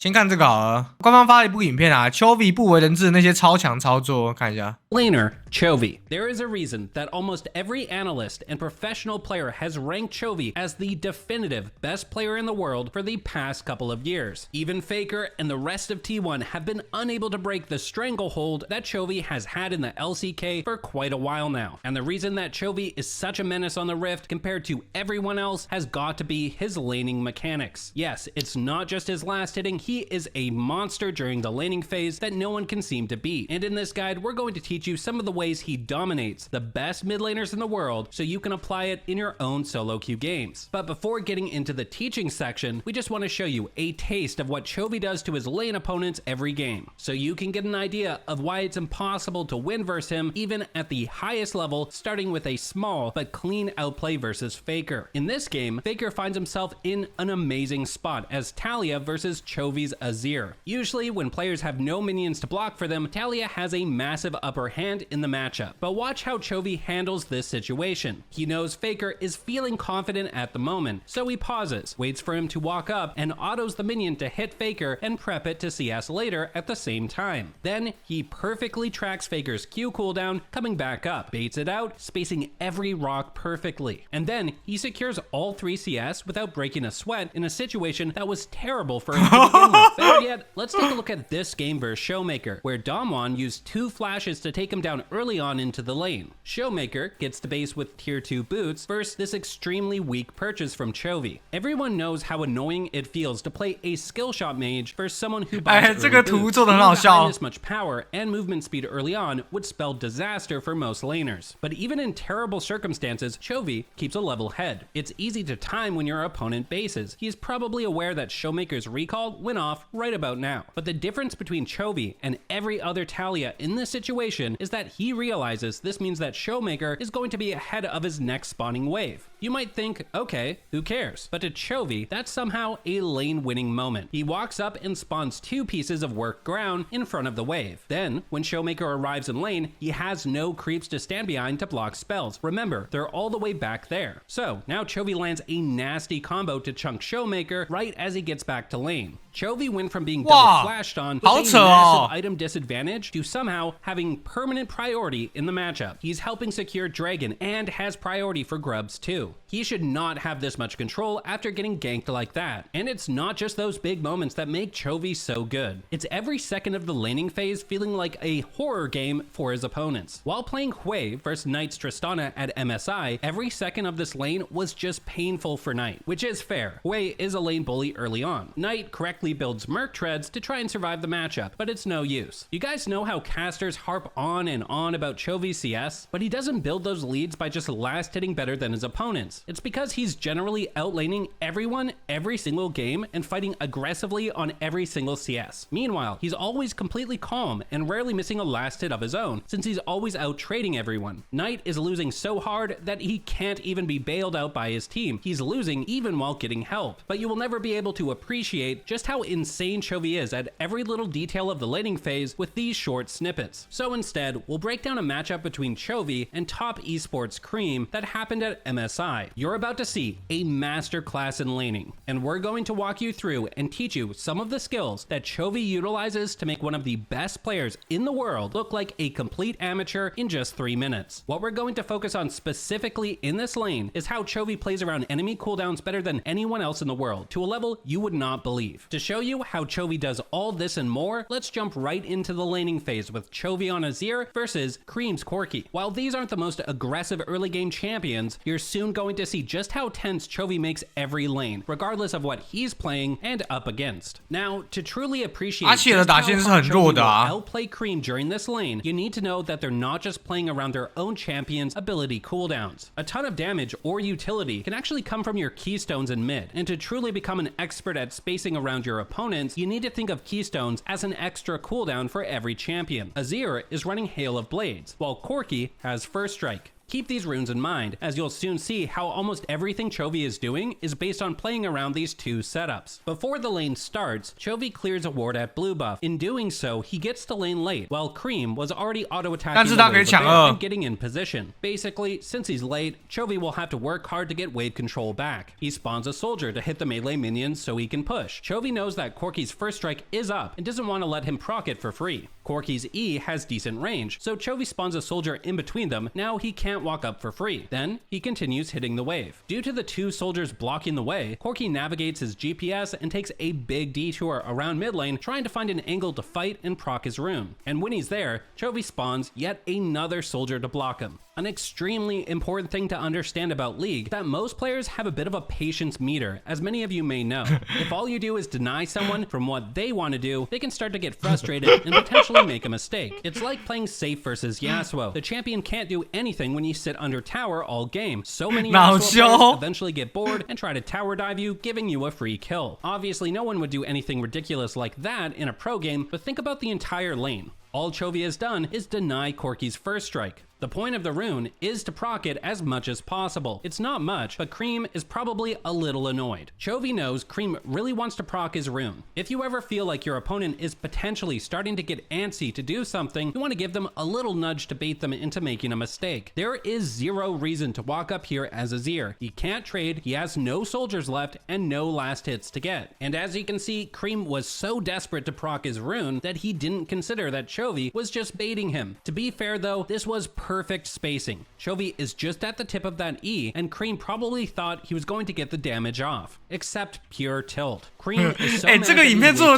先看这个好了，官方发了一部影片啊 ，Chovy 不为人知的那些超强操作，看一下。Laner, Chovy. There is a reason that almost every analyst and professional player has ranked Chovy as the definitive best player in the world for the past couple of years. Even Faker and the rest of T1 have been unable to break the stranglehold that Chovy has had in the LCK for quite a while now. And the reason that Chovy is such a menace on the Rift compared to everyone else has got to be his laning mechanics. Yes, it's not just his last hitting, he is a monster during the laning phase that no one can seem to beat. And in this guide, we're going to teach you some of the ways he dominates the best mid laners in the world so you can apply it in your own solo queue games. But before getting into the teaching section, we just want to show you a taste of what Chovy does to his lane opponents every game, so you can get an idea of why it's impossible to win versus him even at the highest level, starting with a small but clean outplay versus Faker. In this game, Faker finds himself in an amazing spot as Talia versus Chovy's Azir. Usually when players have no minions to block for them, Talia has a massive upper hand in the matchup. But watch how Chovy handles this situation. He knows Faker is feeling confident at the moment, so he pauses, waits for him to walk up, and autos the minion to hit Faker and prep it to CS later at the same time. Then he perfectly tracks Faker's Q cooldown, coming back up, baits it out, spacing every rock perfectly. And then he secures all 3 CS without breaking a sweat in a situation that was terrible for him to begin with. Better yet, let's take a look at this game versus Showmaker, where Damwon used 2 flashes to take him down early on into the lane. Showmaker gets to base with tier 2 boots versus this extremely weak purchase from Chovy. Everyone knows how annoying it feels to play a skill shot mage versus someone who buys early boots. Behind this much power and movement speed early on would spell disaster for most laners. But even in terrible circumstances, Chovy keeps a level head. It's easy to time when your opponent bases. He's probably aware that Showmaker's recall went off right about now. But the difference between Chovy and every other Talia in this situation is that he realizes this means that Showmaker is going to be ahead of his next spawning wave. You might think, okay, who cares? But to Chovy, that's somehow a lane winning moment. He walks up and spawns 2 pieces of work ground in front of the wave. Then, when Showmaker arrives in lane, he has no creeps to stand behind to block spells. Remember, they're all the way back there. So now Chovy lands a nasty combo to chunk Showmaker right as he gets back to lane. Chovy went from being double flashed on with a massive item disadvantage to somehow having permanent priority in the matchup. He's helping secure Dragon and has priority for grubs too. He should not have this much control after getting ganked like that. And it's not just those big moments that make Chovy so good. It's every second of the laning phase feeling like a horror game for his opponents. While playing Hui versus Knight's Tristana at MSI, every second of this lane was just painful for Knight, which is fair. Hui is a lane bully early on. Knight correctly builds Merc Treads to try and survive the matchup, but it's no use. You guys know how casters harp on and on about Chovy's CS, but he doesn't build those leads by just last hitting better than his opponents. It's because he's generally outlaning everyone every single game and fighting aggressively on every single CS. Meanwhile, he's always completely calm and rarely missing a last hit of his own, since he's always out trading everyone. Knight is losing so hard that he can't even be bailed out by his team. He's losing even while getting help. But you will never be able to appreciate just how insane Chovy is at every little detail of the laning phase with these short snippets. So instead, we'll break down a matchup between Chovy and top esports Cream that happened at MSI. You're about to see a masterclass in laning, and we're going to walk you through and teach you some of the skills that Chovy utilizes to make one of the best players in the world look like a complete amateur in just 3 minutes. What we're going to focus on specifically in this lane is how Chovy plays around enemy cooldowns better than anyone else in the world, to a level you would not believe. To show you how Chovy does all this and more, let's jump right into the laning phase with Chovy on Azir versus Cream's Corki. While these aren't the most aggressive early game champions, you're soon going to see just how tense Chovy makes every lane, regardless of what he's playing and up against. Now, to truly appreciate just how Chovy will outplay Cream during this lane, you need to know that they're not just playing around their own champion's ability cooldowns. A ton of damage or utility can actually come from your keystones in mid, and to truly become an expert at spacing around your opponents, you need to think of keystones as an extra cooldown for every champion. Azir is running Hail of Blades, while Corki has First Strike. Keep these runes in mind, as you'll soon see how almost everything Chovy is doing is based on playing around these two setups. Before the lane starts, Chovy clears a ward at blue buff. In doing so, he gets to lane late, while Cream was already auto-attacking the wave and getting in position. Basically, since he's late, Chovy will have to work hard to get wave control back. He spawns a soldier to hit the melee minions so he can push. Chovy knows that Corki's first strike is up and doesn't want to let him proc it for free. Corki's E has decent range, so Chovy spawns a soldier in between them. Now he can't walk up for free. Then he continues hitting the wave. Due to the two soldiers blocking the way, Corki navigates his GPS and takes a big detour around mid lane, trying to find an angle to fight and proc his rune. And when he's there, Chovy spawns yet another soldier to block him. An extremely important thing to understand about League that most players have a bit of a patience meter, as many of you may know. If all you do is deny someone from what they want to do, they can start to get frustrated and potentially make a mistake. It's like playing safe versus Yasuo. The champion can't do anything when you sit under tower all game. So many Yasuo players eventually get bored and try to tower dive you, giving you a free kill. Obviously, no one would do anything ridiculous like that in a pro game, but think about the entire lane. All Chovy has done is deny Corki's first strike. The point of the rune is to proc it as much as possible. It's not much, but Cream is probably a little annoyed. Chovy knows Cream really wants to proc his rune. If you ever feel like your opponent is potentially starting to get antsy to do something, you want to give them a little nudge to bait them into making a mistake. There is zero reason to walk up here as Azir. He can't trade, he has no soldiers left, and no last hits to get. And as you can see, Cream was so desperate to proc his rune that he didn't consider that Chovy was just baiting him. To be fair though, this was perfect spacing. Chovy is just at the tip of that E, and Cream probably thought he was going to get the damage off. Except pure tilt. Cream is so mad that he runs through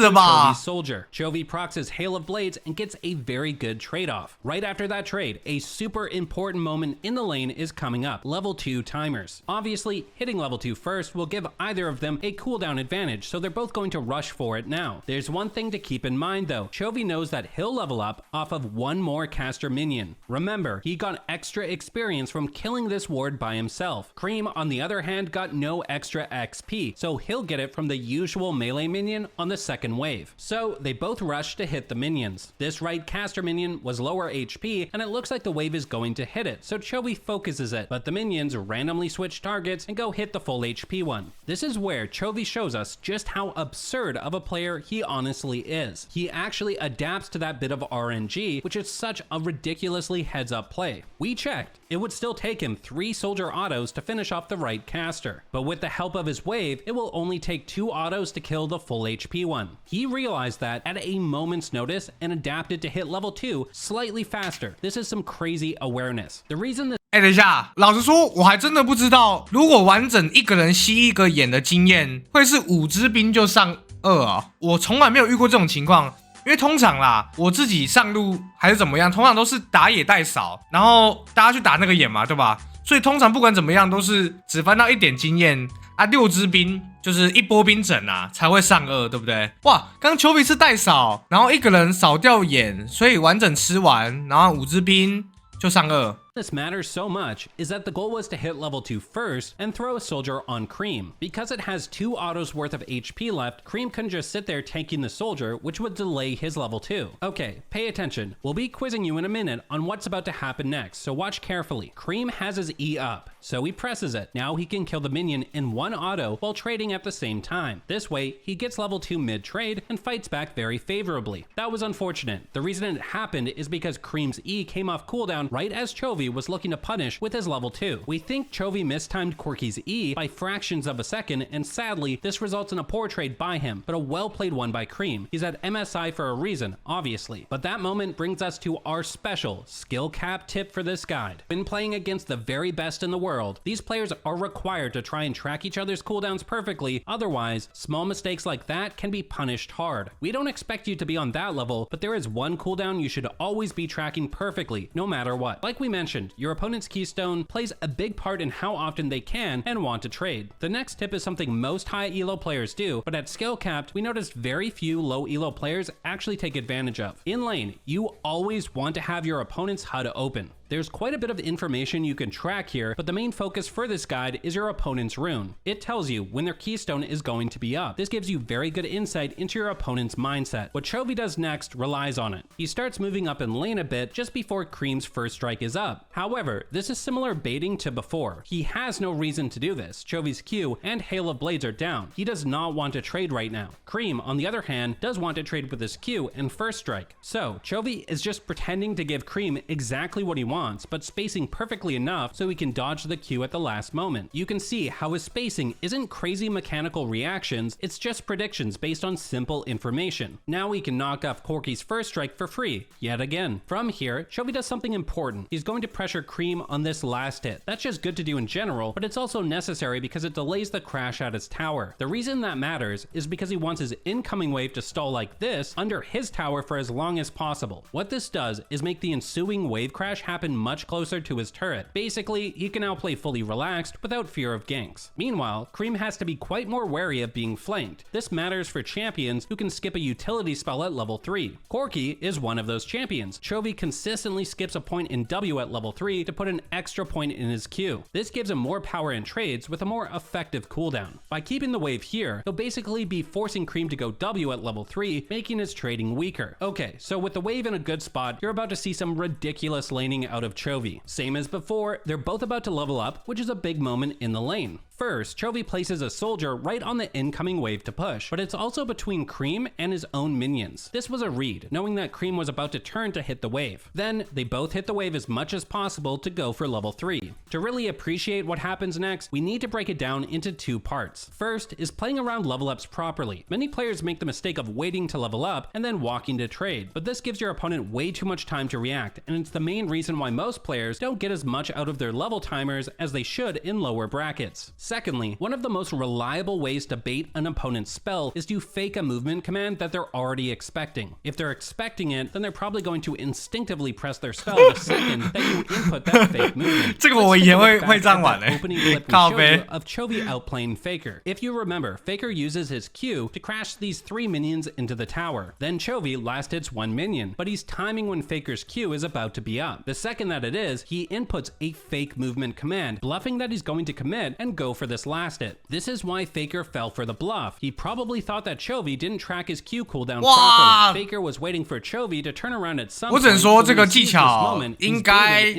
Chovy's soldier. Chovy procs his Hail of Blades and gets a very good trade-off. Right after that trade, a super important moment in the lane is coming up. Level 2 timers. Obviously, hitting level 2 first will give either of them a cooldown advantage, so they're both going to rush for it now. There's one thing to keep in mind though. Chovy knows that he'll level up off of one more caster minion. Remember, he got extra experience from killing this ward by himself. Cream, on the other hand, got no extra XP, so he'll get it from the usual melee minion on the second wave. So they both rush to hit the minions. This right caster minion was lower HP, and it looks like the wave is going to hit it, so Chovy focuses it, but the minions randomly switch targets and go hit the full HP one. This is where Chovy shows us just how absurd of a player he honestly is. He actually adapts to that bit of RNG, which is such a ridiculously heads-up play. We checked. It would still take him 3 soldier autos to finish off the right caster, but with the help of his wave, it will only take 2 autos to kill the full HP one. He realized that at a moment's notice and adapted to hit level 2 slightly faster. This is some crazy awareness. The reason this 等一下，老实说，我还真的不知道，如果完整一个人吸一个眼的经验，会是5支兵就上2啊？我从来没有遇过这种情况。因为通常啦，我自己上路还是怎么样，通常都是打野带少，然后大家去打那个眼嘛，对吧？所以通常不管怎么样，都是只翻到1点经验啊，6支兵就是1波兵整啊，才会上2，对不对？哇，刚Chovy是带少，然后一个人少掉眼，所以完整吃完，然后5支兵就上2。This matters so much is that the goal was to hit level 2 first and throw a soldier on Cream. Because it has 2 autos worth of HP left, Cream couldn't just sit there tanking the soldier, which would delay his level 2. Okay, pay attention. We'll be quizzing you in a minute on what's about to happen next, so watch carefully. Cream has his E up, so he presses it. Now he can kill the minion in 1 auto while trading at the same time. This way, he gets level 2 mid-trade and fights back very favorably. That was unfortunate. The reason it happened is because Cream's E came off cooldown right as Chovy was looking to punish with his level 2. We think Chovy mistimed Corki's E by fractions of a second, and sadly, this results in a poor trade by him, but a well-played one by Cream. He's at MSI for a reason, obviously. But that moment brings us to our special skill cap tip for this guide. When playing against the very best in the world, these players are required to try and track each other's cooldowns perfectly, otherwise, small mistakes like that can be punished hard. We don't expect you to be on that level, but there is one cooldown you should always be tracking perfectly, no matter what. Like we mentioned, your opponent's keystone plays a big part in how often they can and want to trade. The next tip is something most high elo players do, but at skill capped, we noticed very few low elo players actually take advantage of. In lane, you always want to have your opponent's HUD open. There's quite a bit of information you can track here, but the main focus for this guide is your opponent's rune. It tells you when their keystone is going to be up. This gives you very good insight into your opponent's mindset. What Chovy does next relies on it. He starts moving up in lane a bit just before Cream's first strike is up. However, this is similar baiting to before. He has no reason to do this. Chovy's Q and Hail of Blades are down. He does not want to trade right now. Cream, on the other hand, does want to trade with his Q and first strike. So, Chovy is just pretending to give Cream exactly what he wants, but spacing perfectly enough so he can dodge the Q at the last moment. You can see how his spacing isn't crazy mechanical reactions, it's just predictions based on simple information. Now he can knock off Corky's first strike for free, yet again. From here, Chovy does something important. He's going to pressure Cream on this last hit. That's just good to do in general, but it's also necessary because it delays the crash at his tower. The reason that matters is because he wants his incoming wave to stall like this under his tower for as long as possible. What this does is make the ensuing wave crash happen much closer to his turret. Basically, he can now play fully relaxed without fear of ganks. Meanwhile, Cream has to be quite more wary of being flanked. This matters for champions who can skip a utility spell at level 3. Corky is one of those champions. Chovy consistently skips a point in W at level 3 to put an extra point in his Q. This gives him more power in trades with a more effective cooldown. By keeping the wave here, he'll basically be forcing Cream to go W at level 3, making his trading weaker. Okay, so with the wave in a good spot, you're about to see some ridiculous laning out of Chovy. Same as before, they're both about to level up, which is a big moment in the lane. First, Chovy places a soldier right on the incoming wave to push, but it's also between Cream and his own minions. This was a read, knowing that Cream was about to turn to hit the wave. Then, they both hit the wave as much as possible to go for level 3. To really appreciate what happens next, we need to break it down into two parts. First is playing around level ups properly. Many players make the mistake of waiting to level up and then walking to trade, but this gives your opponent way too much time to react, and it's the main reason why most players don't get as much out of their level timers as they should in lower brackets. Secondly, one of the most reliable ways to bait an opponent's spell is to fake a movement command that they're already expecting. If they're expecting it, then they're probably going to instinctively press their spell the second that you input that fake movement. 这个我以前会这样玩欸， opening clip we showed you of Chovy outplaying Faker. If you remember, Faker uses his Q to crash these 3 minions into the tower. Then Chovy last hits 1 minion, but he's timing when Faker's Q is about to be up. The second that it is, he inputs a fake movement command, bluffing that he's going to commit and go for this last hit. This is why Faker fell for the bluff. He probably thought that Chovy didn't track his Q cooldown properly. Faker was waiting for Chovy to turn around at some point. 我只能说这个技巧应该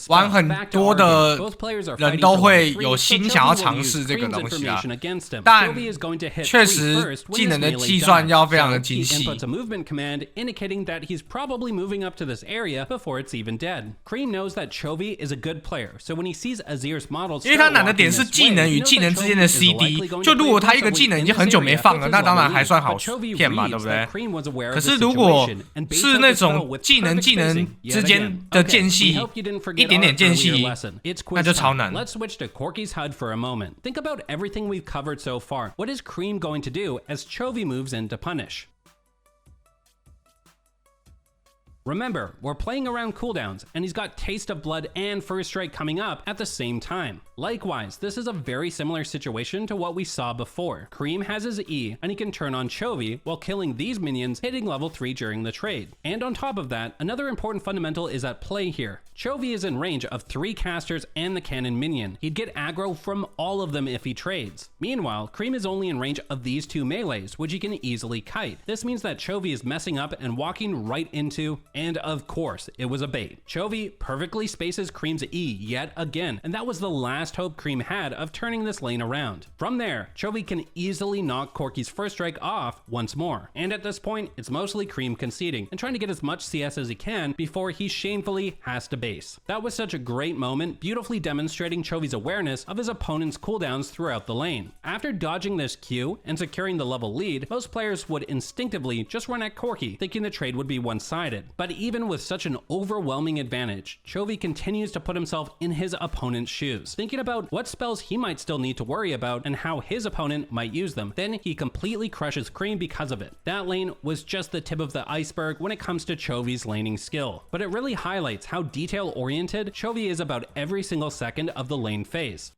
玩很多的人都会有心想要尝试这个东西啊，但确实技能的计算要非常的精细。Inputs a movement command indicating that he's probably moving up to this area before it's even dead. Cream knows that Chovy is a good player, so when he sees Azir's model, 因为他难的点是技能与技能之间的 CD， 就如果他一个技能已经很久没放了，那当然还算好骗嘛，对不对？可是如果是那种技能之间的间隙，一点点间隙，那就超难。 Let's switch to Corky's HUD for a moment. Think about everything we've covered so far. What is Cream going to do as Chovy moves in to punish? Remember, we're playing around cooldowns, and he's got Taste of Blood and First Strike coming up at the same time. Likewise, this is a very similar situation to what we saw before. Cream has his E, and he can turn on Chovy while killing these minions hitting level 3 during the trade. And on top of that, another important fundamental is at play here. Chovy is in range of 3 casters and the cannon minion. He'd get aggro from all of them if he trades. Meanwhile, Cream is only in range of these 2 melees, which he can easily kite. This means that Chovy is messing up and walking right into, and of course, it was a bait. Chovy perfectly spaces Cream's E yet again, and that was the last hope Cream had of turning this lane around. From there, Chovy can easily knock Corky's first strike off once more. And at this point, it's mostly Cream conceding and trying to get as much CS as he can before he shamefully has to base. That was such a great moment, beautifully demonstrating Chovy's awareness of his opponent's cooldowns throughout the lane. After dodging this Q and securing the level lead, most players would instinctively just run at Corky, thinking the trade would be one-sided. But even with such an overwhelming advantage, Chovy continues to put himself in his opponent's shoes, thinking about what spells he might still need to worry about and how his opponent might use them. Then he completely crushes Cream because of it. That lane was just the tip of the iceberg when it comes to Chovy's laning skill, but it really highlights how detail-oriented Chovy is about every single second of the lane phase.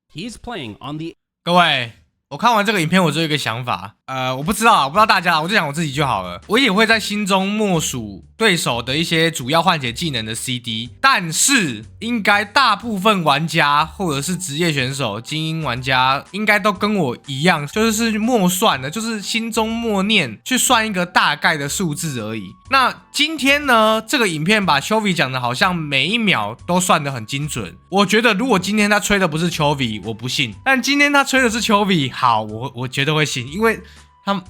He's playing on the 各位，我看完这个影片，我只有一个想法，我不知道大家，我就讲我自己就好了。我也会在心中默数对手的一些主要换血技能的 CD， 但是应该大部分玩家或者是职业选手、精英玩家，应该都跟我一样，就是默算的，就是心中默念去算一个大概的数字而已。那今天呢，这个影片把 Chovy 讲的好像每一秒都算得很精准。我觉得如果今天他吹的不是 Chovy， 我不信。但今天他吹的是 Chovy， 好，我绝对会信，因为他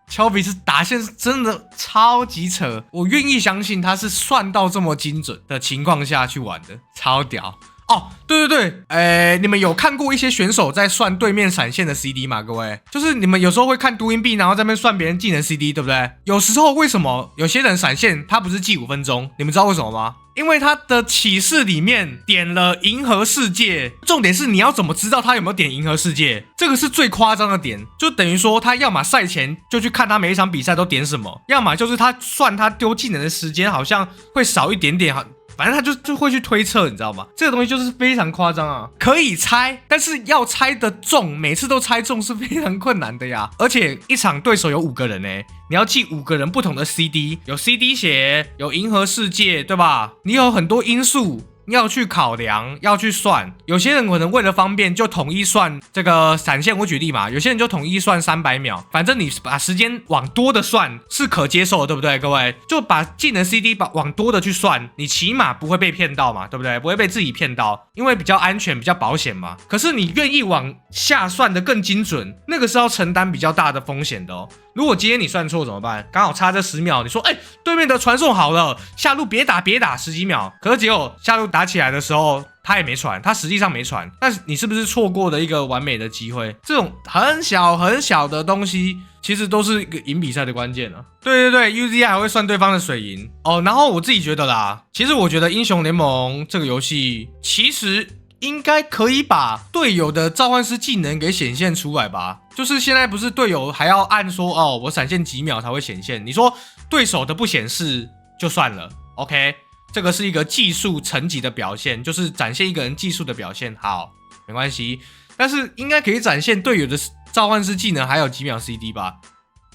Chovy 是打线是真的超级扯，我愿意相信他是算到这么精准的情况下去玩的，超屌。哦，对对对，你们有看过一些选手在算对面闪现的 CD 吗？各位，就是你们有时候会看读音币，然后在那边算别人技能 CD， 对不对？有时候为什么有些人闪现他不是记5分钟？你们知道为什么吗？因为他的启示里面点了银河世界，重点是你要怎么知道他有没有点银河世界？这个是最夸张的点，就等于说他要么赛前就去看他每一场比赛都点什么，要么就是他算他丢技能的时间好像会少一点点，反正他就会去推测，你知道吗？这个东西就是非常夸张啊，可以猜，但是要猜得中，每次都猜中是非常困难的呀。而且一场对手有5个人你要记5个人不同的 CD， 有 CD 血，有银河世界，对吧？你有很多因素要去考量，要去算。有些人可能为了方便就统一算这个闪现，我举例嘛，有些人就统一算300秒，反正你把时间往多的算是可接受的，对不对？各位就把技能 CD 往多的去算，你起码不会被骗到嘛，对不对？不会被自己骗到，因为比较安全，比较保险嘛。可是你愿意往下算的更精准，那个是要承担比较大的风险的哦。如果今天你算错怎么办？刚好差这10秒，你说对面的传送好了，下路别打10几秒，可是结果下路打起来的时候他也没传，他实际上没传，但是你是不是错过了一个完美的机会？这种很小很小的东西其实都是一个赢比赛的关键啊。对对对 ，UZI 还会算对方的水银哦。然后我自己觉得啦，其实我觉得英雄联盟这个游戏其实应该可以把队友的召唤师技能给显现出来吧。就是现在不是队友还要按说我闪现几秒才会显现，你说对手的不显示就算了 ，OK， 这个是一个技术层级的表现，就是展现一个人技术的表现，好，没关系。但是应该可以展现队友的召唤师技能还有几秒 CD 吧？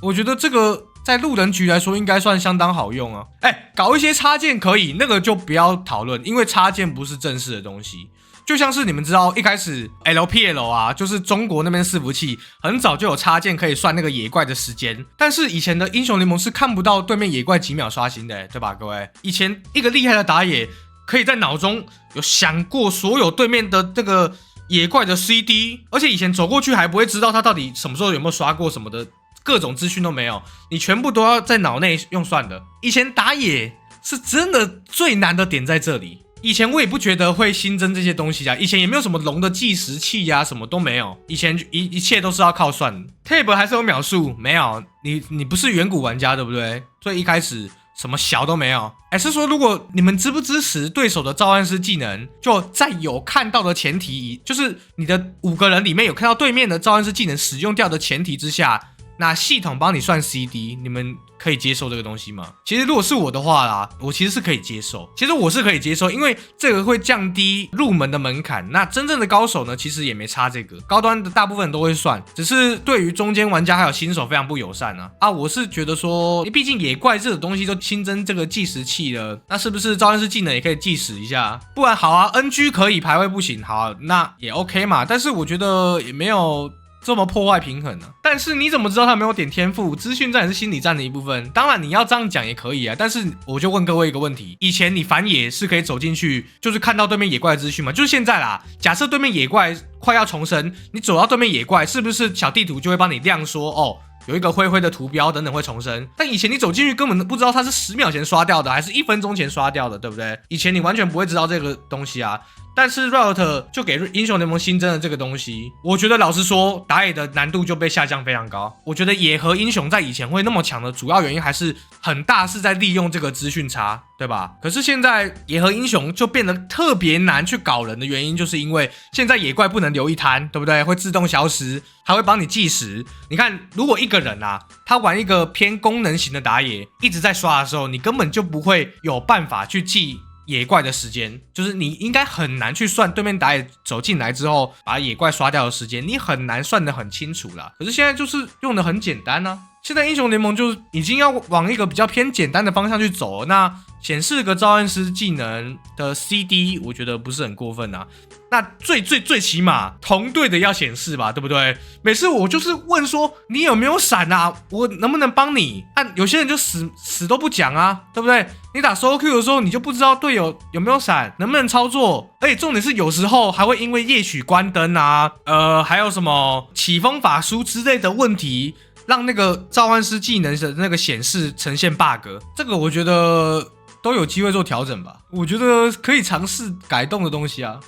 我觉得这个在路人局来说应该算相当好用啊。搞一些插件可以，那个就不要讨论，因为插件不是正式的东西。就像是你们知道一开始 LPL 啊，就是中国那边伺服器很早就有插件可以算那个野怪的时间，但是以前的英雄联盟是看不到对面野怪几秒刷新的，对吧各位？以前一个厉害的打野可以在脑中有想过所有对面的这个野怪的 CD， 而且以前走过去还不会知道他到底什么时候有没有刷过什么的，各种资讯都没有，你全部都要在脑内用算的。以前打野是真的最难的点在这里。以前我也不觉得会新增这些东西啊，以前也没有什么龙的计时器啊，什么都没有，以前一切都是要靠算的。Tab 还是有秒数，没有，你不是远古玩家对不对？所以一开始什么小都没有。是说如果你们支不支持对手的召唤师技能，就在有看到的前提，就是你的5个人里面有看到对面的召唤师技能使用掉的前提之下，那系统帮你算 CD， 你们可以接受这个东西吗？其实如果是我的话啦，我其实是可以接受。其实我是可以接受，因为这个会降低入门的门槛。那真正的高手呢，其实也没差这个。高端的大部分人都会算，只是对于中间玩家还有新手非常不友善啊。我是觉得说，毕竟野怪这种东西都新增这个计时器了，那是不是召唤师技能也可以计时一下？不然好啊 ，NG 可以，排位不行，好啊，那也 OK 嘛。但是我觉得也没有这么破坏平衡呢？但是你怎么知道他没有点天赋？资讯战也是心理战的一部分。当然你要这样讲也可以啊，但是我就问各位一个问题：以前你反野是可以走进去，就是看到对面野怪的资讯吗？就是现在啦，假设对面野怪快要重生，你走到对面野怪，是不是小地图就会帮你亮说有一个灰灰的图标等等会重生？但以前你走进去根本不知道它是10秒前刷掉的，还是1分钟前刷掉的，对不对？以前你完全不会知道这个东西啊。但是 Riot 就给英雄联盟新增了这个东西，我觉得老实说，打野的难度就被下降非常高。我觉得野和英雄在以前会那么强的主要原因还是很大是在利用这个资讯差，对吧？可是现在野和英雄就变得特别难去搞人的原因，就是因为现在野怪不能留一摊，对不对？会自动消失，还会帮你计时。你看，如果一个人啊，他玩一个偏功能型的打野，一直在刷的时候，你根本就不会有办法去记野怪的时间，就是你应该很难去算对面打野走进来之后把野怪刷掉的时间，你很难算得很清楚啦。可是现在就是用得很简单啊，现在英雄联盟就已经要往一个比较偏简单的方向去走了，那显示个召唤师技能的 CD 我觉得不是很过分啊。那最起码同队的要显示吧，对不对？每次我就是问说你有没有闪啊，我能不能帮你？有些人就死都不讲啊，对不对？你打 solo Q 的时候你就不知道队友有没有闪，能不能操作，而且重点是有时候还会因为夜曲关灯啊，还有什么起风法术之类的问题，让那个召唤师技能的那个显示呈现 bug， 这个我觉得都有机会做调整吧，我觉得可以尝试改动的东西啊。